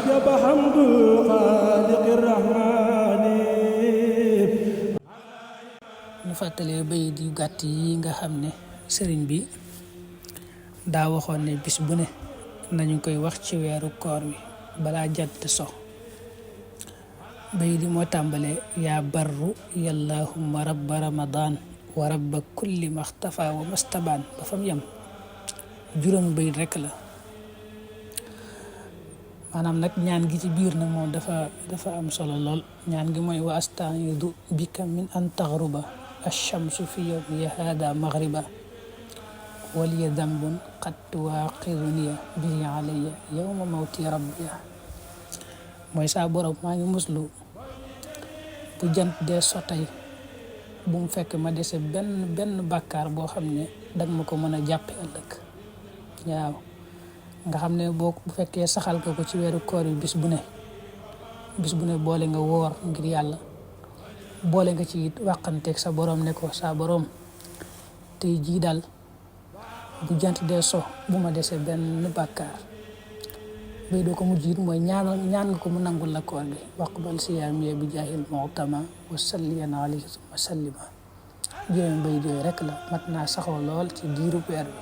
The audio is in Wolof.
وجب حمد الخالق الرحمن. ñu fàttalee bayit yu gàtt yi nga xam ne sëriñ bi daa waxoon ne bis bu ne nañu koy wax ci weeru koor wi balaa jant so. bayit yi moo tàmbale yaa barru yallahumma rabba ramadan wa rabba kulli maxtafa wa mastabaan ba fam yam juróomi bayit rekk la. maanaam nag ñaan gi ci biir nag moom dafa am solo lool. ñaan gi mooy wa astaidu bika min an taxruba alchamsu fi yowmiya hada maghriba waliya dambun qad tuwaqiduniya bihi alayya yowma mawti rabbiya. mooy saa borom maa ngi muslu bu jant dee so tey bu mu fekk ma dese benn bàkkaar boo xam ne dag ma ko mën a jàppe ëllëg. waaw nga xam ne boo bu fekkee saxal nga ko ci weeru koor yi bis bu ne boole nga woor ngir yàlla, boole nga ci wàqanteeg sa borom ne ko sa borom tey jii daal bu jant dee so bu ma dese benn bàkkaar. bay doo ko mujj it mooy ñaan nga ko mu nangul la koor gi waqbal siyaami bi jaahil mu'tama wa salliyan alayhi wa sallima. juróomi bay yooyu rek la mat naa saxoo lool ci diiru weer bi.